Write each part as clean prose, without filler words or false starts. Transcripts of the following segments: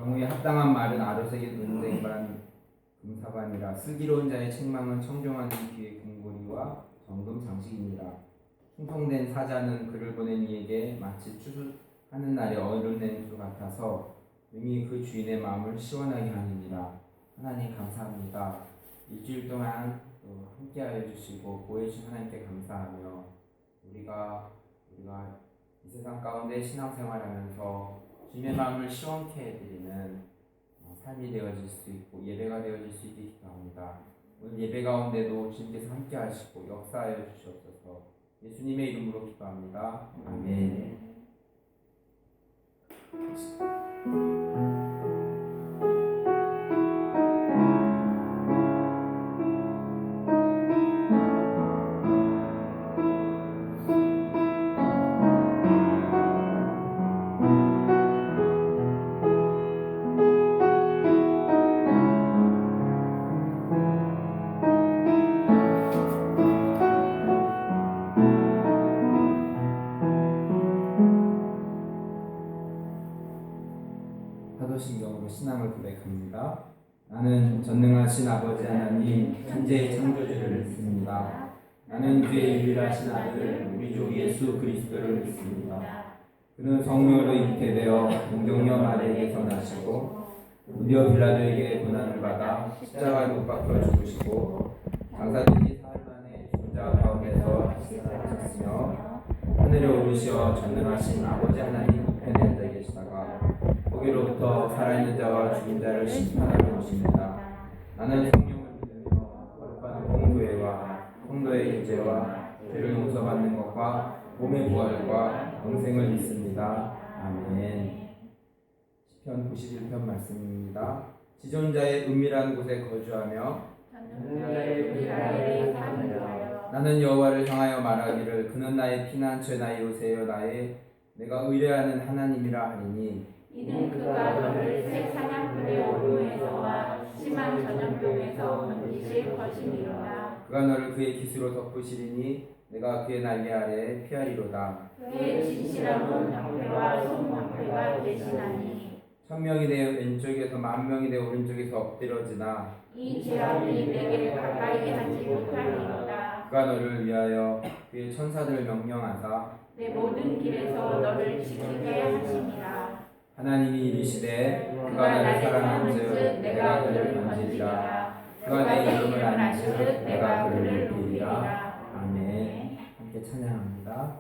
강우에 합당한 말은 아로새긴 은쟁반 금사반이라 슬기로운 자의 책망은 청종하는 귀의 궁궐이와 정금 장식이니라. 충성된 사자는 그를 보낸 이에게 마치 추수하는 날에 얼음 냉수 같아서 능히 그 주인의 마음을 시원하게 하느니라. 하나님 감사합니다. 일주일 동안 또 함께하여 주시고 보혜주신 하나님께 감사하며 우리가 이 세상 가운데 신앙생활하면서 주님의 마음을 시원케 해드리는 삶이 되어질 수 있고 예배가 되어질 수 있게 기도합니다. 오늘 예배 가운데도 주님께서 함께 하시고 역사하여 주시옵소서. 예수님의 이름으로 기도합니다. 아멘. 사도신경으로 신앙을 고백합니다. 나는 전능하신 아버지 하나님 천지의 창조주를 믿습니다. 나는 그의 유일하신 아들 우리 주 예수 그리스도를 믿습니다. 그는 성령으로 잉태되어 동정녀 마리아에게서 나시고 본디오 빌라도에게 고난을 받아 십자가에 못 박혀 죽으시고 장사되기 사흘 만에 죽은 자 가운데서 살아나셨으며 하늘에 오르시어 전능하신 아버지 하나님 우편에 앉아 계시다가 거기로부터 살아있는 자와 죽은 자를 심판하러 오십니다. 나는 성령을 믿으며 거룩한 공교회와 성도의 교제와 죄를 용서받는 것과 몸의 부활과 영생을 믿습니다. 아멘. 시편 91편 말씀입니다. 지존자의 은밀한 곳에 거주하며 나는 여호와를 향하여 말하기를 그는 나의 피난처 나의 요새여 내가 의뢰하는 하나님이라 하리니 이는 그가 너를 새 사냥꾼의 어루에서와 심한 전염병에서 건지실 것이니로다. 그가 너를 그의 깃으로 덮으시리니 내가 그의 날개 아래에 피하리로다. 그의 진실함은 방패와 손방패가 대신하니 1000명이 내 왼쪽에서 10,000명이 내 오른쪽에서 엎드려지나 이 죄악이 내게 가까이 하지 못하리로다. 그가 너를 위하여 그의 천사들을 명령하사 내 모든 길에서 너를 지키게 하심이라. 하나님이 이르시되 그가 나를 사랑한즉 내가 그를 건지리라. 그가 내 이름을 안즉 내가 그를 높이리라. 아멘. 함께 찬양합니다.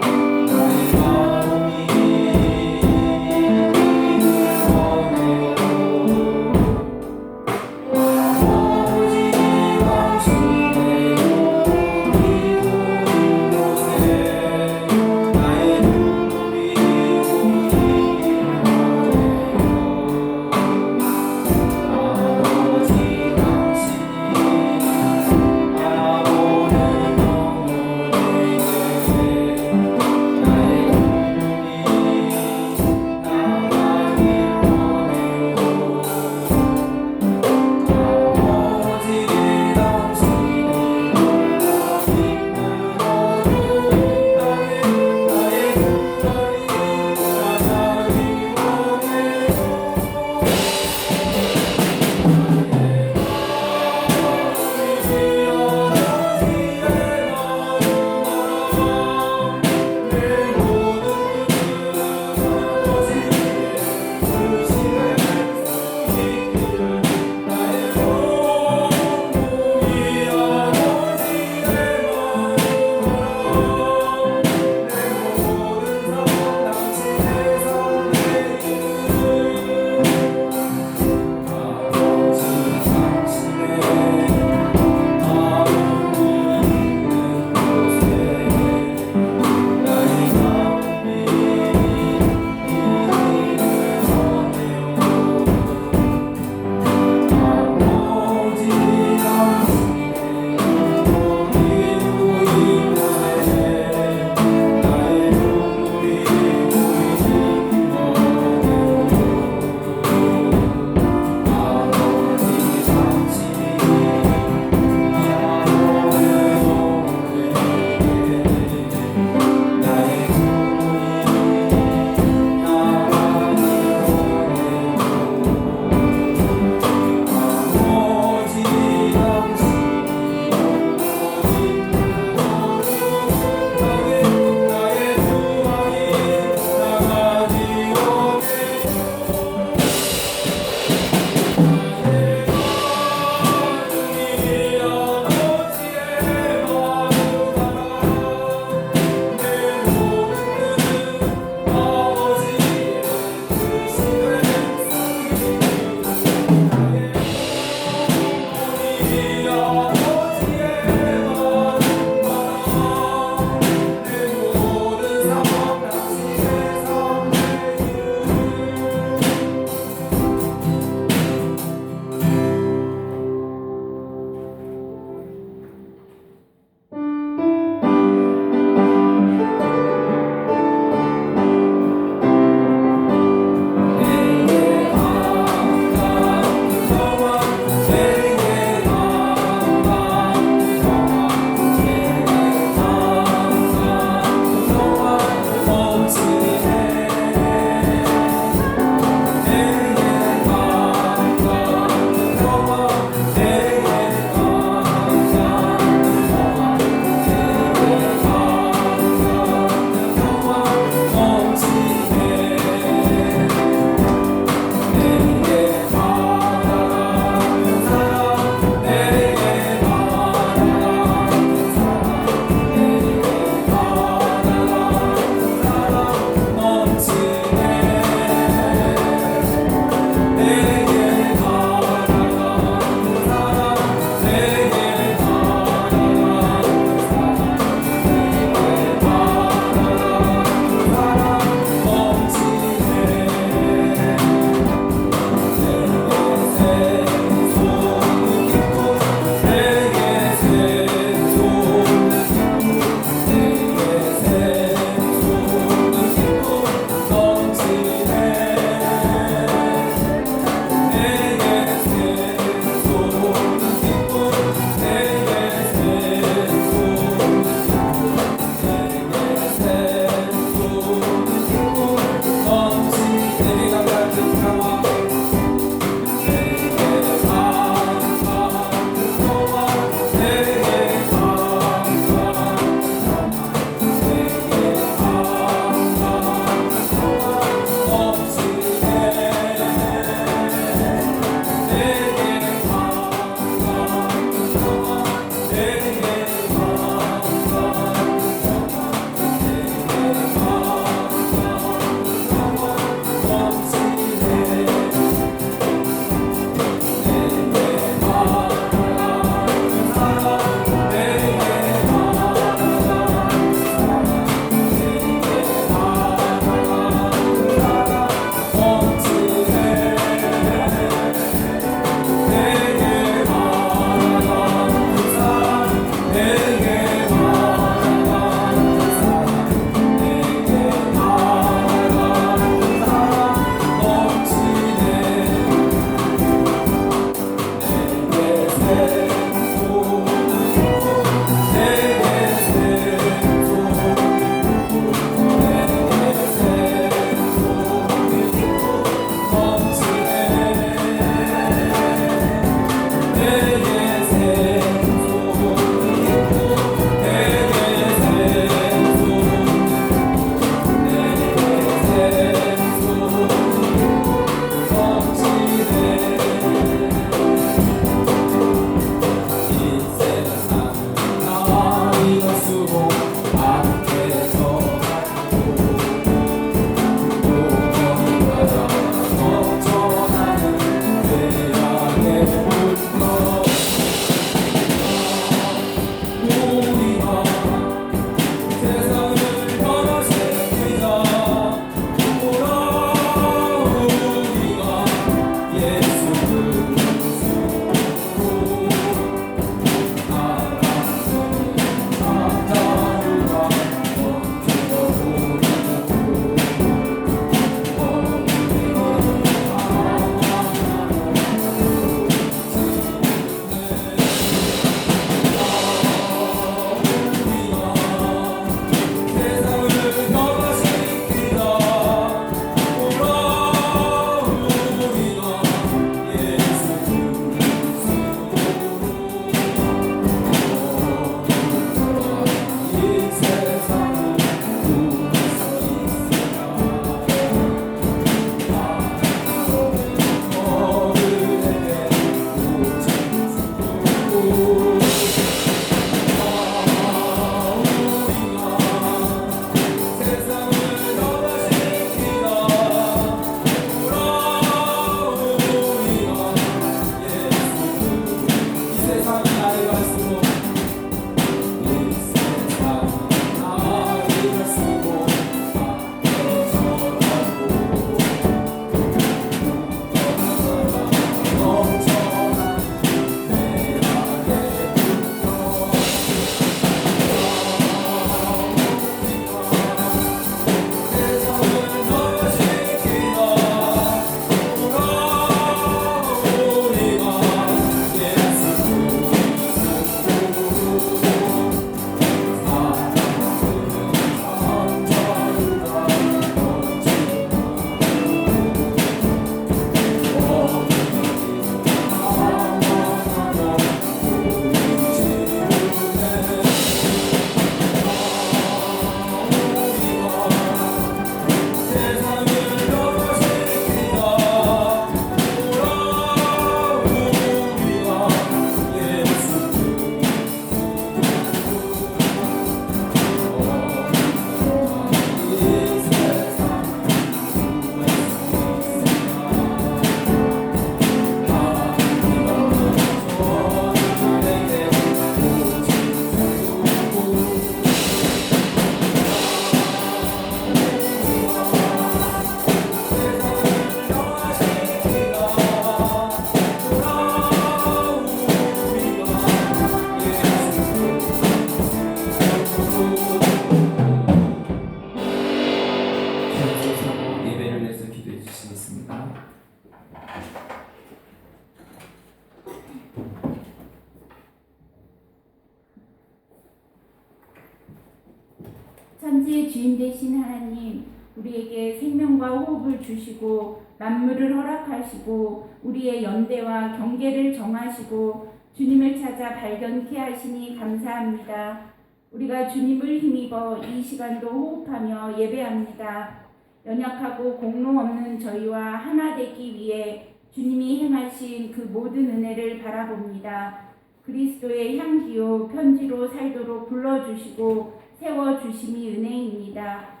천지의 주인 되신 하나님, 우리에게 생명과 호흡을 주시고 만물을 허락하시고 우리의 연대와 경계를 정하시고 주님을 찾아 발견케 하시니 감사합니다. 우리가 주님을 힘입어 이 시간도 호흡하며 예배합니다. 연약하고 공로 없는 저희와 하나 되기 위해 주님이 행하신 그 모든 은혜를 바라봅니다. 그리스도의 향기요 편지로 살도록 불러주시고 세워주심이 은혜입니다.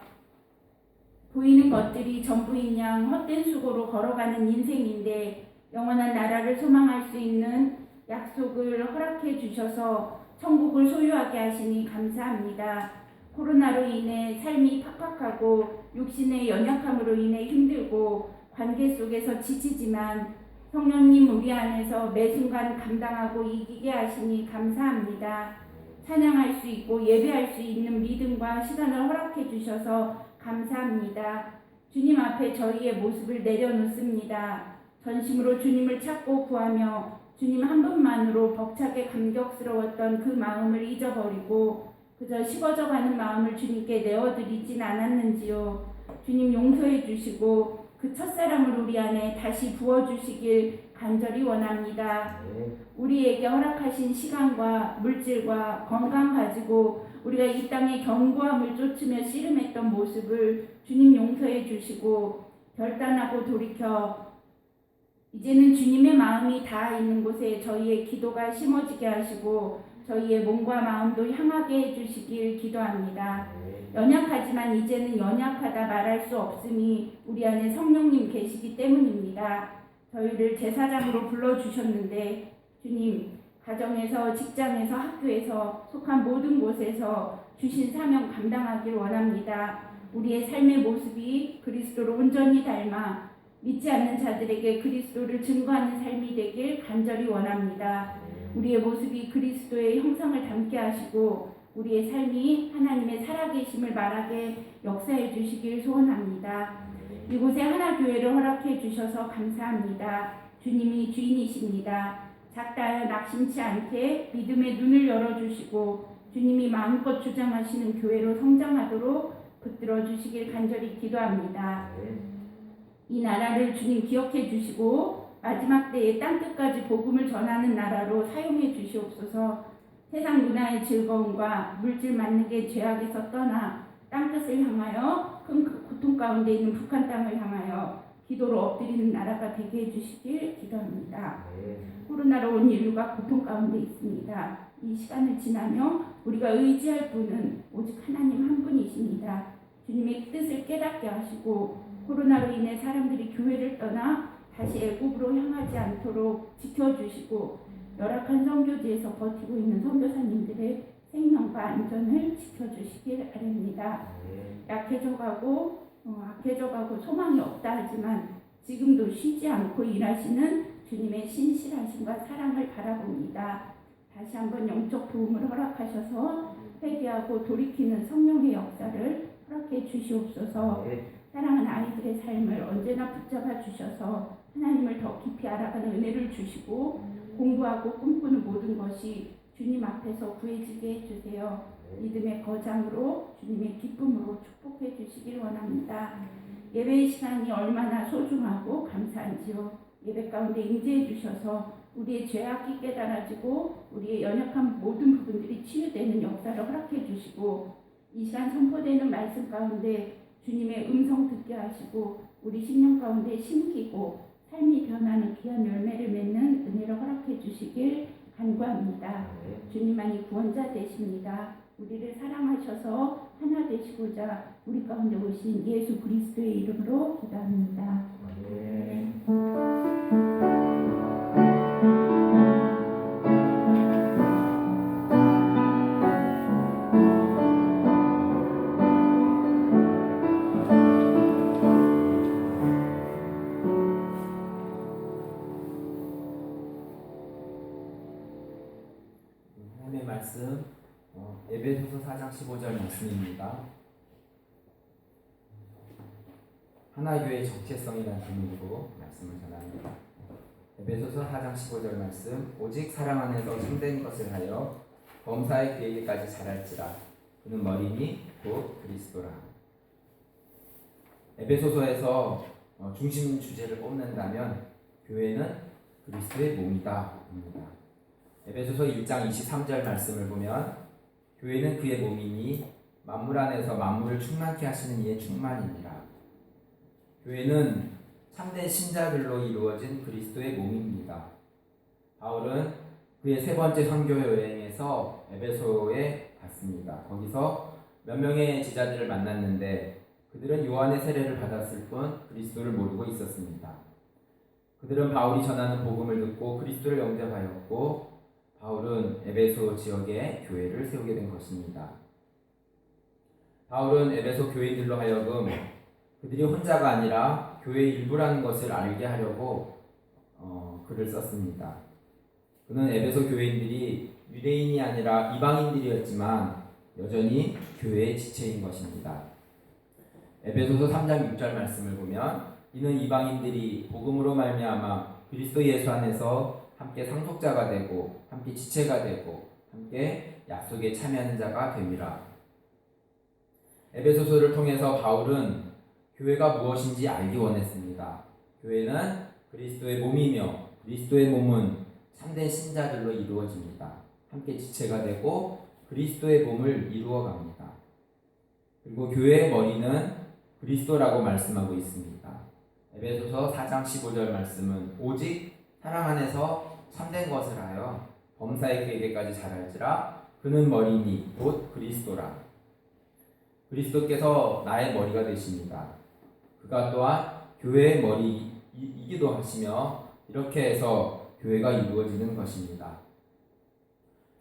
보이는 것들이 전부인 양 헛된 수고로 걸어가는 인생인데 영원한 나라를 소망할 수 있는 약속을 허락해 주셔서 천국을 소유하게 하시니 감사합니다. 코로나로 인해 삶이 팍팍하고 육신의 연약함으로 인해 힘들고 관계 속에서 지치지만 성령님 우리 안에서 매 순간 감당하고 이기게 하시니 감사합니다. 찬양할 수 있고 예배할 수 있는 믿음과 시간을 허락해 주셔서 감사합니다. 주님 앞에 저희의 모습을 내려놓습니다. 전심으로 주님을 찾고 구하며 주님 한 분만으로 벅차게 감격스러웠던 그 마음을 잊어버리고 그저 식어져가는 마음을 주님께 내어드리진 않았는지요. 주님 용서해 주시고 그 첫사랑을 우리 안에 다시 부어주시길 간절히 원합니다. 우리에게 허락하신 시간과 물질과 건강 가지고 우리가 이 땅의 견고함을 쫓으며 씨름했던 모습을 주님 용서해 주시고 결단하고 돌이켜 이제는 주님의 마음이 닿아 있는 곳에 저희의 기도가 심어지게 하시고 저희의 몸과 마음도 향하게 해주시길 기도합니다. 연약하지만 이제는 연약하다 말할 수 없으니 우리 안에 성령님 계시기 때문입니다. 저희를 제사장으로 불러주셨는데 주님 가정에서 직장에서 학교에서 속한 모든 곳에서 주신 사명 감당하길 원합니다. 우리의 삶의 모습이 그리스도를 온전히 닮아 믿지 않는 자들에게 그리스도를 증거하는 삶이 되길 간절히 원합니다. 우리의 모습이 그리스도의 형상을 담게 하시고 우리의 삶이 하나님의 살아계심을 말하게 역사해 주시길 소원합니다. 이곳에 하나교회를 허락해 주셔서 감사합니다. 주님이 주인이십니다. 작다 하여 낙심치 않게 믿음의 눈을 열어주시고 주님이 마음껏 주장하시는 교회로 성장하도록 붙들어 주시길 간절히 기도합니다. 이 나라를 주님 기억해 주시고 마지막 때에 땅끝까지 복음을 전하는 나라로 사용해 주시옵소서. 세상 문화의 즐거움과 물질 맞는 게 죄악에서 떠나 땅끝을 향하여 큰 고통 가운데 있는 북한 땅을 향하여 기도로 엎드리는 나라가 되게 해주시길 기도합니다. 코로나로 온 인류가 고통 가운데 있습니다. 이 시간을 지나며 우리가 의지할 분은 오직 하나님 한 분이십니다. 주님의 뜻을 깨닫게 하시고 코로나로 인해 사람들이 교회를 떠나 다시 애국으로 향하지 않도록 지켜주시고 열악한 선교지에서 버티고 있는 선교사님들의 생명과 안전을 지켜주시길 바랍니다. 약해져가고 악해져가고 소망이 없다 하지만 지금도 쉬지 않고 일하시는 주님의 신실하심과 사랑을 바라봅니다. 다시 한번 영적 도움을 허락하셔서 회개하고 돌이키는 성령의 역사를 허락해 주시옵소서. 사랑하는 아이들의 삶을 언제나 붙잡아 주셔서 하나님을 더 깊이 알아가는 은혜를 주시고 공부하고 꿈꾸는 모든 것이 주님 앞에서 구해지게 해주세요. 믿음의 거장으로 주님의 기쁨으로 축복해 주시길 원합니다. 예배의 시간이 얼마나 소중하고 감사한지요. 예배 가운데 임재해 주셔서 우리의 죄악이 깨달아지고 우리의 연약한 모든 부분들이 치유되는 역사를 허락해 주시고 이 시간 선포되는 말씀 가운데 주님의 음성 듣게 하시고 우리 심령 가운데 심기고 삶이 변하는 귀한 열매를 맺는 은혜를 허락해 주시길 간구합니다. 주님만이 구원자 되십니다. 우리를 사랑하셔서 하나 되시고자 우리 가운데 오신 예수 그리스도의 이름으로 기도합니다. 하나님의 말씀 에베소서 4장 15절 말씀입니다. 하나교회의 정체성이라는 제목으로 말씀을 전합니다. 에베소서 4장 15절 말씀. 오직 사랑 안에서 참된 것을 하여 범사에 이르기까지 자랄지라. 그는 머리니 곧 그리스도라. 에베소서에서 중심 주제를 뽑는다면 교회는 그리스도의 몸이다 입니다. 에베소서 1장 23절 말씀을 보면 교회는 그의 몸이니 만물 안에서 만물을 충만케 하시는 이의 충만이니라. 교회는 참된 신자들로 이루어진 그리스도의 몸입니다. 바울은 그의 세 번째 선교 여행에서 에베소에 갔습니다. 거기서 몇 명의 제자들을 만났는데 그들은 요한의 세례를 받았을 뿐 그리스도를 모르고 있었습니다. 그들은 바울이 전하는 복음을 듣고 그리스도를 영접하였고 바울은 에베소 지역에 교회를 세우게 된 것입니다. 바울은 에베소 교인들로 하여금 그들이 혼자가 아니라 교회의 일부라는 것을 알게 하려고 글을 썼습니다. 그는 에베소 교인들이 유대인이 아니라 이방인들이었지만 여전히 교회의 지체인 것입니다. 에베소서 3장 6절 말씀을 보면 이는 이방인들이 복음으로 말미암아 그리스도 예수 안에서 함께 상속자가 되고 함께 지체가 되고 함께 약속에 참여하는 자가 됨이라. 에베소서를 통해서 바울은 교회가 무엇인지 알기 원했습니다. 교회는 그리스도의 몸이며 그리스도의 몸은 참된 신자들로 이루어집니다. 함께 지체가 되고 그리스도의 몸을 이루어갑니다. 그리고 교회의 머리는 그리스도라고 말씀하고 있습니다. 에베소서 4장 15절 말씀은 오직 사랑 안에서 참된 것을 하여 범사의 그에게까지 자랄지라. 그는 머리니 곧 그리스도라. 그리스도께서 나의 머리가 되십니다. 그가 또한 교회의 머리이기도 하시며 이렇게 해서 교회가 이루어지는 것입니다.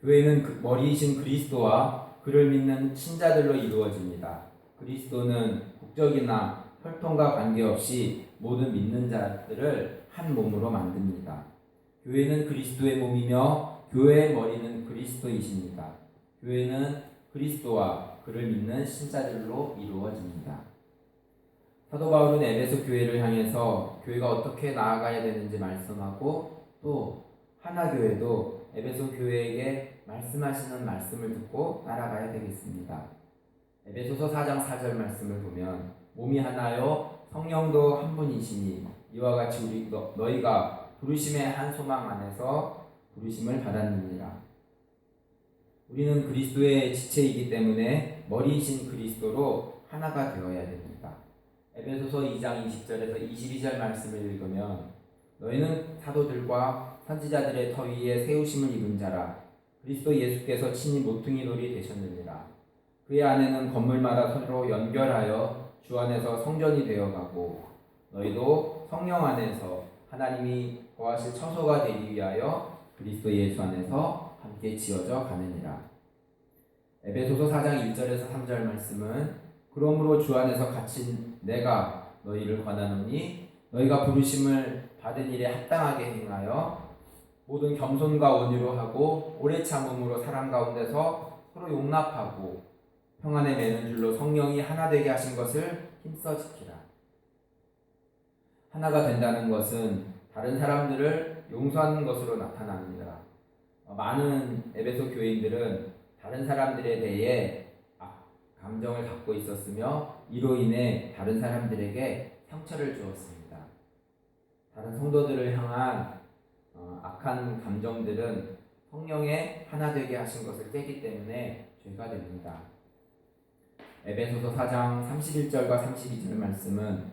교회는 그 머리이신 그리스도와 그를 믿는 신자들로 이루어집니다. 그리스도는 국적이나 혈통과 관계없이 모든 믿는 자들을 한 몸으로 만듭니다. 교회는 그리스도의 몸이며 교회의 머리는 그리스도이십니다. 교회는 그리스도와 그를 믿는 신자들로 이루어집니다. 사도 바울은 에베소 교회를 향해서 교회가 어떻게 나아가야 되는지 말씀하고 또 하나교회도 에베소 교회에게 말씀하시는 말씀을 듣고 따라가야 되겠습니다. 에베소서 4장 4절 말씀을 보면 몸이 하나요 성령도 한 분이시니 이와 같이 너희가 부르심의 한 소망 안에서 부르심을 받았느니라. 우리는 그리스도의 지체이기 때문에 머리이신 그리스도로 하나가 되어야 됩니다. 에베소서 2장 20절에서 22절 말씀을 읽으면 너희는 사도들과 선지자들의 터 위에 세우심을 입은 자라. 그리스도 예수께서 친히 모퉁이 돌이 되셨느니라. 그의 안에는 건물마다 서로 연결하여 주 안에서 성전이 되어가고 너희도 성령 안에서 하나님이 거하실 처소가 되기 위하여 그리스도 예수 안에서 함께 지어져 가느니라. 에베소서 4장 1절에서 3절 말씀은 그러므로 주 안에서 갇힌 내가 너희를 권하노니 너희가 부르심을 받은 일에 합당하게 행하여 모든 겸손과 온유로 하고 오래 참음으로 사람 가운데서 서로 용납하고 평안에 매는 줄로 성령이 하나 되게 하신 것을 힘써 지키라. 하나가 된다는 것은 다른 사람들을 용서하는 것으로 나타납니다. 많은 에베소 교인들은 다른 사람들에 대해 감정을 갖고 있었으며 이로 인해 다른 사람들에게 상처를 주었습니다. 다른 성도들을 향한 악한 감정들은 성령의 하나 되게 하신 것을 깨기 때문에 죄가 됩니다. 에베소서 4장 31절과 32절 말씀은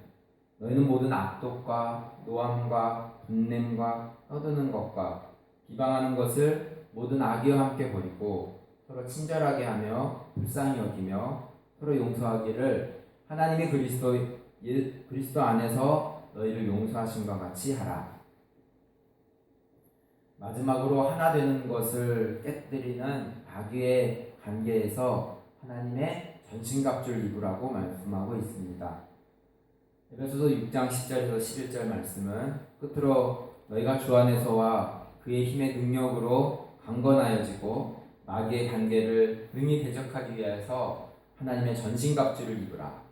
너희는 모든 악독과 노함과 분냄과 떠드는 것과 비방하는 것을 모든 악의와 함께 버리고 서로 친절하게 하며 불쌍히 여기며 서로 용서하기를 하나님의 그리스도 안에서 너희를 용서하신 것 같이 하라. 마지막으로 하나 되는 것을 깨뜨리는 악의의 관계에서 하나님의 전신갑주를 입으라고 말씀하고 있습니다. 에베소서 6장 10절에서 11절 말씀은 끝으로 너희가 주 안에서와 그의 힘의 능력으로 강건하여지고 마귀의 관계를 능히 대적하기 위해서 하나님의 전신갑주를 입으라.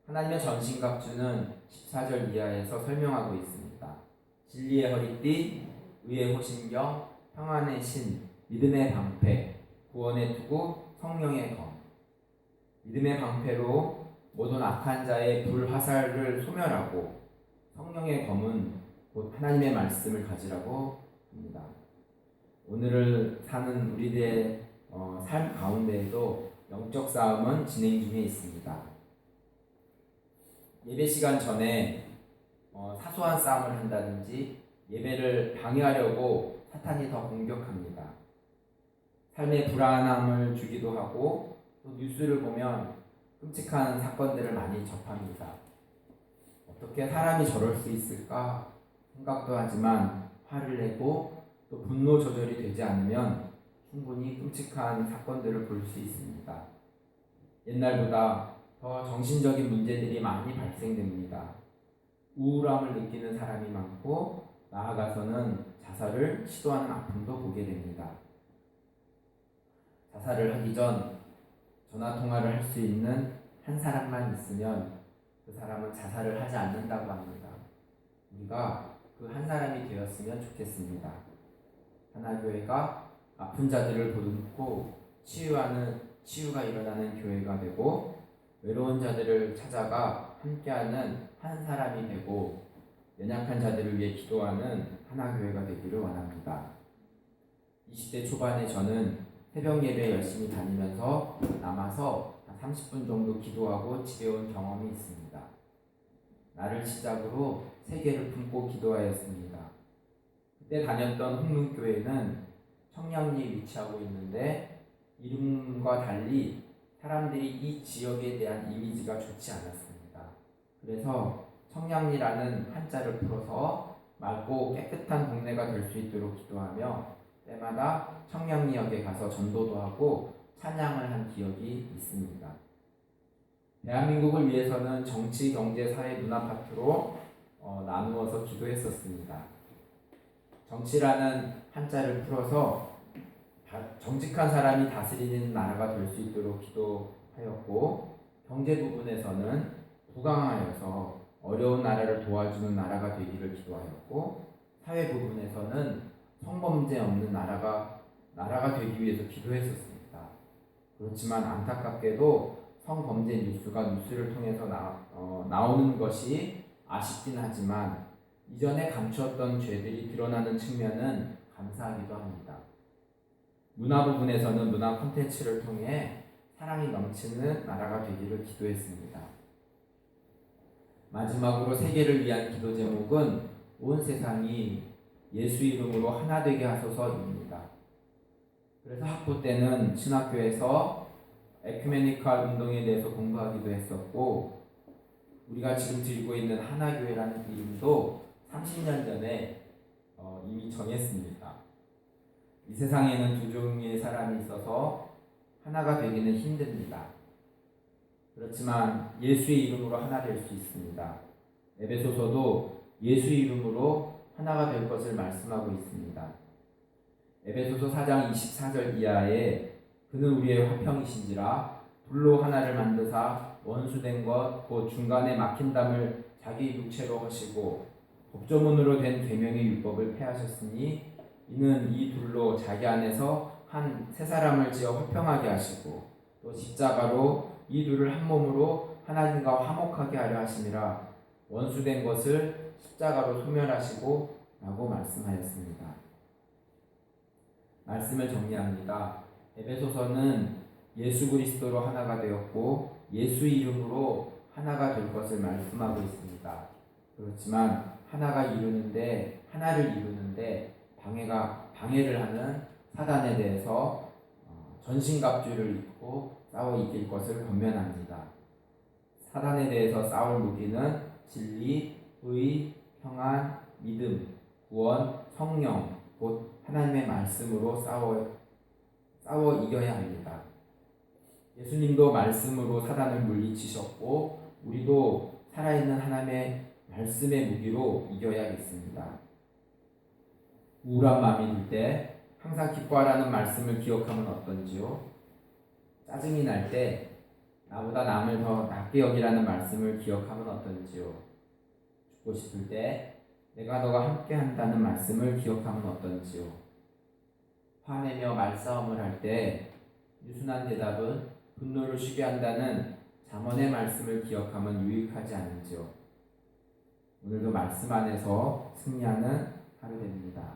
하나님의 전신갑주는 14절 이하에서 설명하고 있습니다. 진리의 허리띠, 의의 호신경, 평안의 신, 믿음의 방패, 구원의 투구, 성령의 검. 믿음의 방패로 모든 악한 자의 불화살을 소멸하고 성령의 검은 곧 하나님의 말씀을 가지라고 합니다. 오늘을 사는 우리들의 삶 가운데에도 영적 싸움은 진행 중에 있습니다. 예배 시간 전에 사소한 싸움을 한다든지 예배를 방해하려고 사탄이 더 공격합니다. 삶에 불안함을 주기도 하고 또 뉴스를 보면 끔찍한 사건들을 많이 접합니다. 어떻게 사람이 저럴 수 있을까 생각도 하지만 화를 내고 또 분노 조절이 되지 않으면 충분히 끔찍한 사건들을 볼 수 있습니다. 옛날보다 더 정신적인 문제들이 많이 발생됩니다. 우울함을 느끼는 사람이 많고 나아가서는 자살을 시도하는 아픔도 보게 됩니다. 자살을 하기 전 전화 통화를 할 수 있는 한 사람만 있으면 그 사람은 자살을 하지 않는다고 합니다. 우리가 그 한 사람이 되었으면 좋겠습니다. 하나교회가 아픈 자들을 보듬고 치유가 일어나는 교회가 되고 외로운 자들을 찾아가 함께하는 한 사람이 되고 연약한 자들을 위해 기도하는 하나교회가 되기를 원합니다. 20대 초반에 저는 새벽 예배 열심히 다니면서 남아서 30분 정도 기도하고 집에 온 경험이 있습니다. 나를 시작으로 세계를 품고 기도하였습니다. 그때 다녔던 홍문교회는 청량리에 위치하고 있는데 이름과 달리 사람들이 이 지역에 대한 이미지가 좋지 않았습니다. 그래서 청량리라는 한자를 풀어서 맑고 깨끗한 동네가 될 수 있도록 기도하며 때마다 청량리역에 가서 전도도 하고 찬양을 한 기억이 있습니다. 대한민국을 위해서는 정치, 경제, 사회, 문화 파트로 나누어서 기도했었습니다. 정치라는 한자를 풀어서 정직한 사람이 다스리는 나라가 될 수 있도록 기도하였고 경제 부분에서는 부강하여서 어려운 나라를 도와주는 나라가 되기를 기도하였고 사회 부분에서는 성범죄 없는 나라가 되기 위해서 기도했었습니다. 그렇지만 안타깝게도 성범죄 뉴스를 통해서 나오는 것이 아쉽긴 하지만 이전에 감추었던 죄들이 드러나는 측면은 감사하기도 합니다. 문화 부분에서는 문화 콘텐츠를 통해 사랑이 넘치는 나라가 되기를 기도했습니다. 마지막으로 세계를 위한 기도 제목은 온 세상이 예수 이름으로 하나 되게 하소서입니다. 그래서 학부 때는 신학교에서 에큐메니컬 운동에 대해서 공부하기도 했었고 우리가 지금 들고 있는 하나교회라는 이름도 30년 전에 이미 정했습니다. 이 세상에는 두 종류의 사람이 있어서 하나가 되기는 힘듭니다. 그렇지만 예수의 이름으로 하나 될 수 있습니다. 에베소서도 예수 이름으로 하나가 될 것을 말씀하고 있습니다. 에베소서 4장 24절 이하에 그는 우리의 화평이신지라 불로 하나를 만드사 원수된 것 곧 중간에 막힌 담을 자기 육체로 하시고 법조문으로 된 계명의 율법을 폐하셨으니 이는 이 둘로 자기 안에서 한 세 사람을 지어 화평하게 하시고 또 십자가로 이 둘을 한 몸으로 하나님과 화목하게 하려 하심이라 원수된 것을 십자가로 소멸하시고 라고 말씀하였습니다. 말씀을 정리합니다. 에베소서는 예수 그리스도로 하나가 되었고 예수 이름으로 하나가 될 것을 말씀하고 있습니다. 그렇지만 하나를 이루는데 방해를 하는 사단에 대해서 전신갑주를 입고 싸워 이길 것을 권면합니다. 사단에 대해서 싸울 무기는 진리, 의, 평안, 믿음, 구원, 성령, 곧 하나님의 말씀으로 싸워 이겨야 합니다. 예수님도 말씀으로 사단을 물리치셨고 우리도 살아있는 하나님의 말씀의 무기로 이겨야겠습니다. 우울한 마음이 들 때 항상 기뻐하라는 말씀을 기억하면 어떤지요? 짜증이 날 때 나보다 남을 더 낮게 여기라는 말씀을 기억하면 어떤지요? 죽고 싶을 때 내가 너가 함께 한다는 말씀을 기억하면 어떤지요? 화내며 말싸움을 할 때 유순한 대답은 분노를 쉬게 한다는 잠언의 말씀을 기억하면 유익하지 않은지요. 오늘도 말씀 안에서 승리하는 하루 됩니다.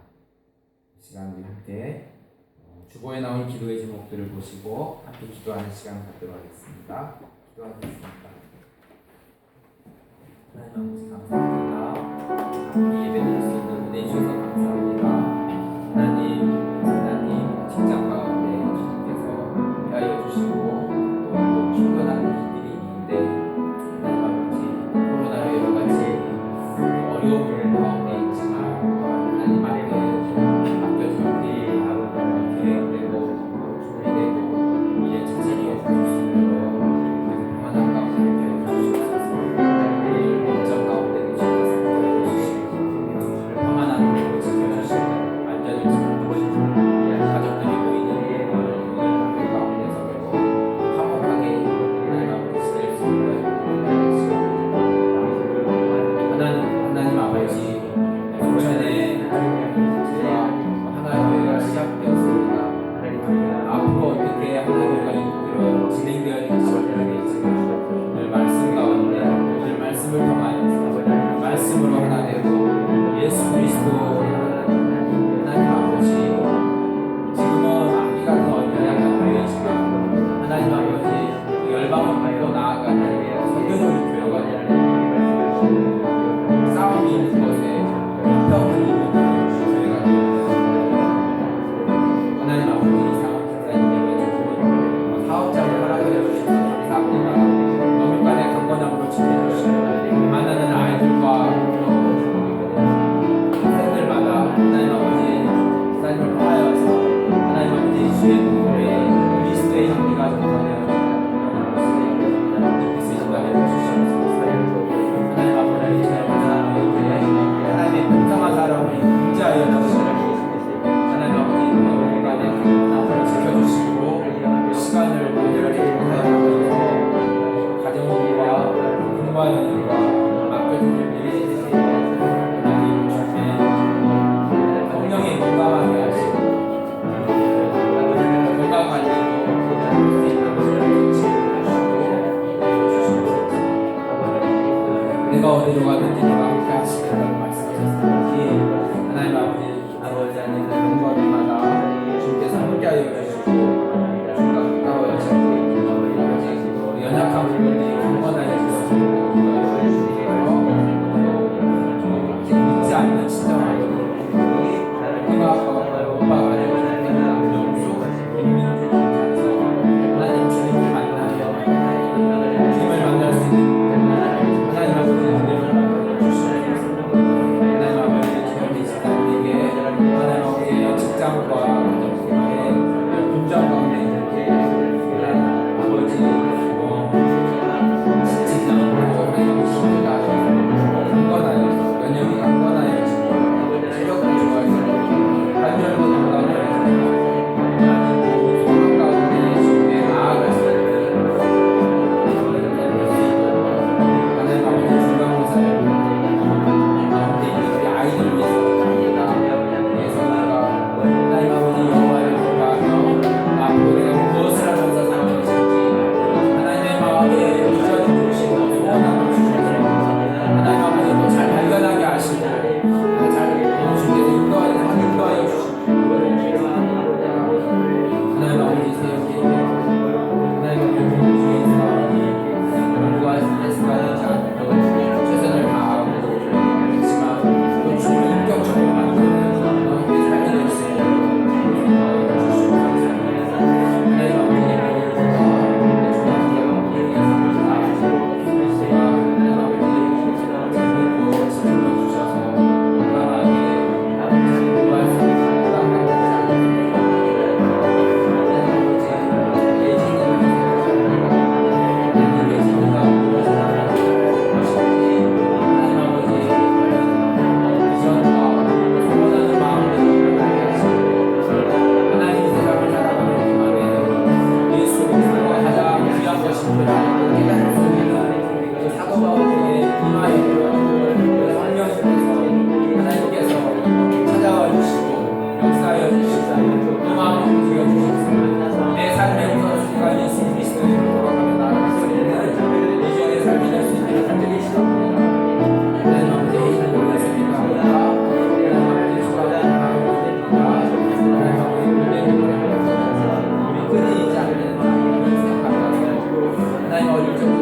이 시간 우리 함께 주보에 나온 기도의 제목들을 보시고 함께 기도하는 시간 갖도록 하겠습니다. 기도하겠습니다. 하나님 아버지 감사합니다. 이 예배 드릴 수 있는 은혜 주셔서 감사합니다. 하나님 직장 가운데 주님께서 대하여 주시고 또 충분한 일들이 있는데 하나님 아버지 코로나로 여러 가지 어려움을 가운데 있지만 하나님 앞에 맡겨준 일이 계획되고 준비되고 이제 천천히 해주실 수 있도록 평안한 가운데 함께 해주시옵소서. 오늘 일정 가운데 주님께서 평안한 곳을 지켜주시고 안전을 지켜주시고 가족들이 모이는 오늘 가운데서도 화목하게 하나님 아버지 지낼 수 있도록 하나님 아버지 부천에 제가 하나교회가 시작되었습니다. 앞으로 어떻게 하나교회가 진행되어야 될지 모르겠지만 오늘 말씀 가운데 오늘 말씀을 통하여 말씀으로 하나 되고 예수 그리스도 하나님 아버지 지금은 아기 같은 연약한 교회지만 하나님 아버지 열방을 받고 나아가는 선교적인 교회가 되는 싸움이 있는 곳에 평을 이루는 교회가 하나님 아버지 이상한 기사님에게 좋은 사업장을 허락해 주셔서 감사합니다. 너무간의 강건함으로 지켜주시고 만나는 아이들과 학생들마다 하나님 아버지 기사님을 통하여서 하나님 아버지 주의 교회 그리스도의 형리가 전하여 느낄 수 있다고 해주시옵소서. 하나님 아버지 하나님의 풍성한 사랑을 임재하여 주시옵소서. 하나님 아버지 우리간의 강건함을 지켜주시고 시간을 이렇게 못하여 가정과 공부하는 일과 맡겨주는 일이 하나님 주님의 성령에 공감하게 하시고 건강 관리로 내가 어디로 가든지 내가 함께 하시겠다고 말씀하셨습니다. 하나님 아버지 하나님 공부하기마다 주께서 함께하여 주시고 주가 가까워요 주시고 연약한 부분들이 강건하여 주시고 아직 믿지 않는 친정아이들 오빠가 되어주는 남정수 김민주 중에서 하나님 주님을 만나며 주님을 만날 수 있는 하나님 아버지 은혜를 맡겨주시옵소서. 하나님 아버지 저희 집사님에게 하나님 아버지 직장과 가정의 분장 가운데 이렇게 하나님 아버지 지치지 않고 하나님 주님과 강건하여 면역이 강건하여 체력도 좋아지고 관절도 건강하여 소망 가운데 주님께 나아갈 수 있는 하나님 아버지 중간고사를 가운데 있는 우리 아이들을 위해서 하나님 아버지 여호와를 구하며 앞으로 내가 무엇을 하면서 살아갈 것인지 하나님의 마음에 부여해 주시고 소원함을 주셔서 하나님 아버지 또 잘 발견하게 하시고 잘 주께서 인도하여 주시고 하나님 아버지 세우게 하나님 아버지 공주에서 공부가 스트레스가 되지 않고 최선을 다하고 그렇지만 또 주를 인격적으로 만드는 너희의 삶이 될 수 있도록 하나님 내 삶의 우선순위가 예수 그리스도의 하나님 아버지